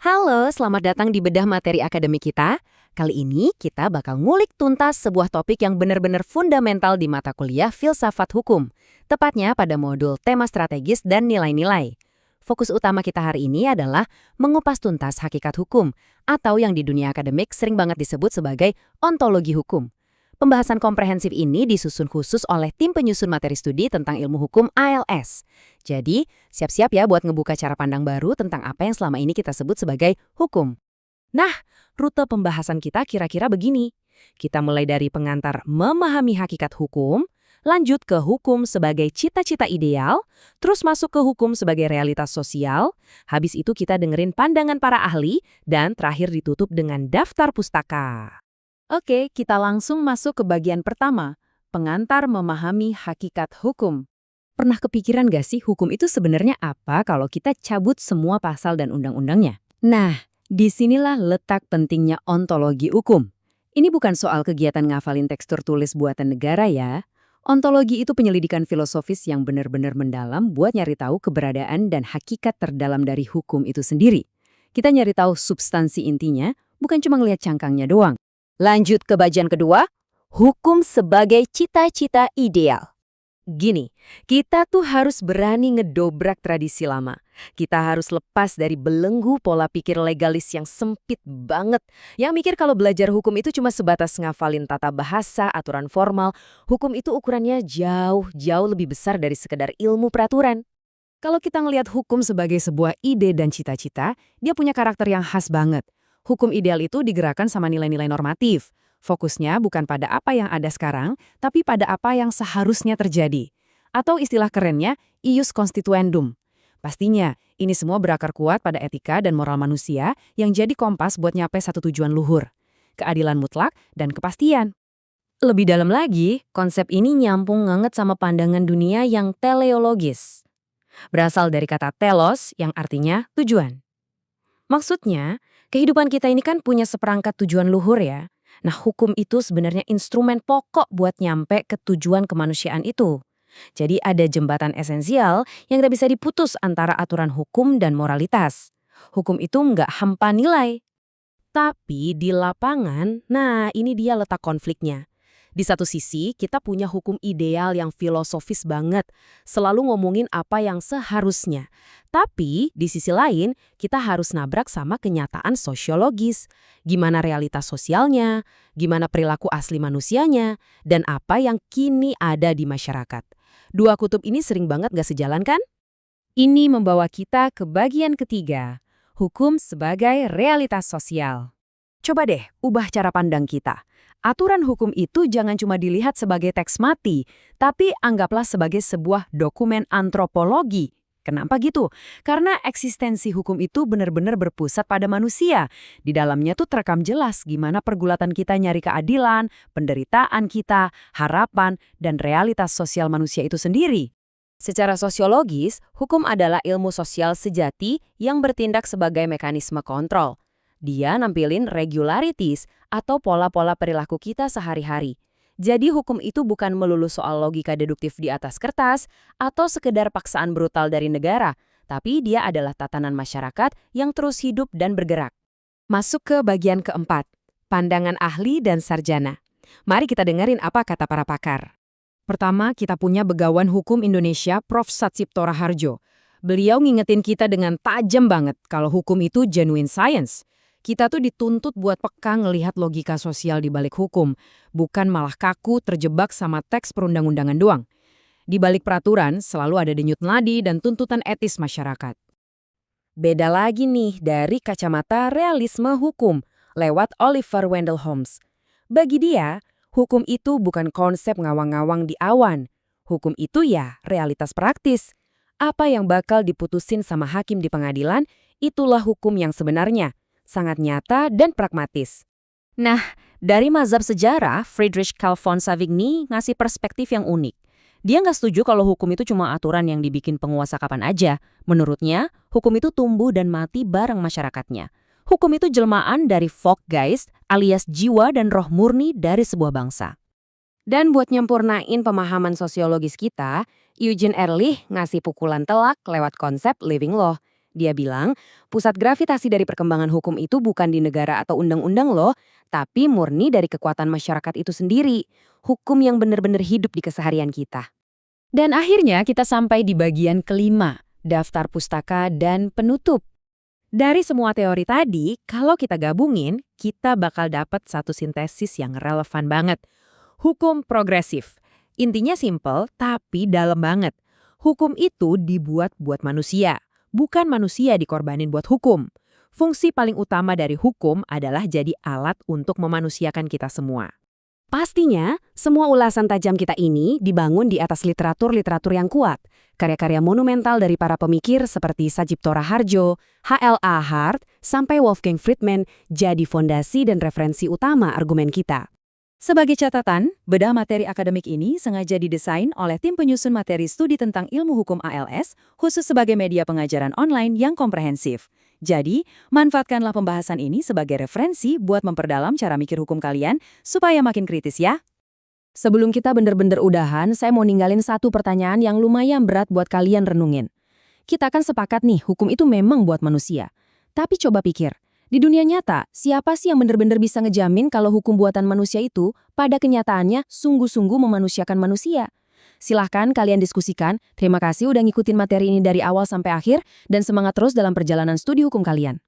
Halo, selamat datang di bedah materi akademik kita. Kali ini kita bakal ngulik tuntas sebuah topik yang benar-benar fundamental di mata kuliah filsafat hukum. Tepatnya pada modul tema strategis dan nilai-nilai. Fokus utama kita hari ini adalah mengupas tuntas hakikat hukum, atau yang di dunia akademik sering banget disebut sebagai ontologi hukum. Pembahasan komprehensif ini disusun khusus oleh tim penyusun materi studi tentang ilmu hukum ALS. Jadi, siap-siap ya buat ngebuka cara pandang baru tentang apa yang selama ini kita sebut sebagai hukum. Nah, rute pembahasan kita kira-kira begini. Kita mulai dari pengantar memahami hakikat hukum, lanjut ke hukum sebagai cita-cita ideal, terus masuk ke hukum sebagai realitas sosial, habis itu kita dengerin pandangan para ahli, dan terakhir ditutup dengan daftar pustaka. Oke, kita langsung masuk ke bagian pertama, pengantar memahami hakikat hukum. Pernah kepikiran gak sih hukum itu sebenarnya apa kalau kita cabut semua pasal dan undang-undangnya? Nah, disinilah letak pentingnya ontologi hukum. Ini bukan soal kegiatan ngafalin tekstur tulis buatan negara ya. Ontologi itu penyelidikan filosofis yang benar-benar mendalam buat nyari tahu keberadaan dan hakikat terdalam dari hukum itu sendiri. Kita nyari tahu substansi intinya, bukan cuma ngeliat cangkangnya doang. Lanjut ke bagian kedua, hukum sebagai cita-cita ideal. Gini, kita tuh harus berani ngedobrak tradisi lama. Kita harus lepas dari belenggu pola pikir legalis yang sempit banget. Yang mikir kalau belajar hukum itu cuma sebatas ngafalin tata bahasa, aturan formal. Hukum itu ukurannya jauh lebih besar dari sekedar ilmu peraturan. Kalau kita ngelihat hukum sebagai sebuah ide dan cita-cita, dia punya karakter yang khas banget. Hukum ideal itu digerakkan sama nilai-nilai normatif. Fokusnya bukan pada apa yang ada sekarang, tapi pada apa yang seharusnya terjadi. Atau istilah kerennya, ius constituendum. Pastinya, ini semua berakar kuat pada etika dan moral manusia yang jadi kompas buat nyampe satu tujuan luhur. Keadilan mutlak dan kepastian. Lebih dalam lagi, konsep ini nyambung banget sama pandangan dunia yang teleologis. Berasal dari kata telos yang artinya tujuan. Maksudnya, kehidupan kita ini kan punya seperangkat tujuan luhur ya. Nah, hukum itu sebenarnya instrumen pokok buat nyampe ke tujuan kemanusiaan itu. Jadi ada jembatan esensial yang tidak bisa diputus antara aturan hukum dan moralitas. Hukum itu nggak hampa nilai. Tapi di lapangan, nah ini dia letak konfliknya. Di satu sisi, kita punya hukum ideal yang filosofis banget, selalu ngomongin apa yang seharusnya. Tapi, di sisi lain, kita harus nabrak sama kenyataan sosiologis. Gimana realitas sosialnya, gimana perilaku asli manusianya, dan apa yang kini ada di masyarakat. Dua kutub ini sering banget gak sejalan kan? Ini membawa kita ke bagian ketiga, hukum sebagai realitas sosial. Coba deh, ubah cara pandang kita. Aturan hukum itu jangan cuma dilihat sebagai teks mati, tapi anggaplah sebagai sebuah dokumen antropologi. Kenapa gitu? Karena eksistensi hukum itu benar-benar berpusat pada manusia. Di dalamnya tuh terekam jelas gimana pergulatan kita nyari keadilan, penderitaan kita, harapan, dan realitas sosial manusia itu sendiri. Secara sosiologis, hukum adalah ilmu sosial sejati yang bertindak sebagai mekanisme kontrol. Dia nampilin regularities atau pola-pola perilaku kita sehari-hari. Jadi hukum itu bukan melulu soal logika deduktif di atas kertas atau sekedar paksaan brutal dari negara, tapi dia adalah tatanan masyarakat yang terus hidup dan bergerak. Masuk ke bagian keempat, pandangan ahli dan sarjana. Mari kita dengerin apa kata para pakar. Pertama, kita punya Begawan Hukum Indonesia Prof. Satsipto Raharjo. Beliau ngingetin kita dengan tajam banget kalau hukum itu genuine science. Kita tuh dituntut buat peka ngelihat logika sosial di balik hukum, bukan malah kaku terjebak sama teks perundang-undangan doang. Di balik peraturan selalu ada denyut nadi dan tuntutan etis masyarakat. Beda lagi nih dari kacamata realisme hukum lewat Oliver Wendell Holmes. Bagi dia, hukum itu bukan konsep ngawang-ngawang di awan. Hukum itu ya realitas praktis. Apa yang bakal diputusin sama hakim di pengadilan, itulah hukum yang sebenarnya. Sangat nyata dan pragmatis. Nah, dari mazhab sejarah, Friedrich Carl von Savigny ngasih perspektif yang unik. Dia nggak setuju kalau hukum itu cuma aturan yang dibikin penguasa kapan aja. Menurutnya, hukum itu tumbuh dan mati bareng masyarakatnya. Hukum itu jelmaan dari Volksgeist alias jiwa dan roh murni dari sebuah bangsa. Dan buat nyempurnain pemahaman sosiologis kita, Eugene Ehrlich ngasih pukulan telak lewat konsep living law. Dia bilang, pusat gravitasi dari perkembangan hukum itu bukan di negara atau undang-undang loh, tapi murni dari kekuatan masyarakat itu sendiri. Hukum yang benar-benar hidup di keseharian kita. Dan akhirnya kita sampai di bagian kelima, daftar pustaka dan penutup. Dari semua teori tadi, kalau kita gabungin, kita bakal dapat satu sintesis yang relevan banget. Hukum progresif. Intinya simple, tapi dalam banget. Hukum itu dibuat buat manusia, bukan manusia dikorbanin buat hukum. Fungsi paling utama dari hukum adalah jadi alat untuk memanusiakan kita semua. Pastinya, semua ulasan tajam kita ini dibangun di atas literatur-literatur yang kuat. Karya-karya monumental dari para pemikir seperti Sajipto Raharjo, H.L.A. Hart, sampai Wolfgang Friedman jadi fondasi dan referensi utama argumen kita. Sebagai catatan, bedah materi akademik ini sengaja didesain oleh tim penyusun materi studi tentang ilmu hukum ALS, khusus sebagai media pengajaran online yang komprehensif. Jadi, manfaatkanlah pembahasan ini sebagai referensi buat memperdalam cara mikir hukum kalian supaya makin kritis ya. Sebelum kita bener-bener udahan, saya mau ninggalin satu pertanyaan yang lumayan berat buat kalian renungin. Kita kan sepakat nih, hukum itu memang buat manusia. Tapi coba pikir, di dunia nyata, siapa sih yang bener-bener bisa ngejamin kalau hukum buatan manusia itu pada kenyataannya sungguh-sungguh memanusiakan manusia? Silahkan kalian diskusikan. Terima kasih udah ngikutin materi ini dari awal sampai akhir, dan semangat terus dalam perjalanan studi hukum kalian.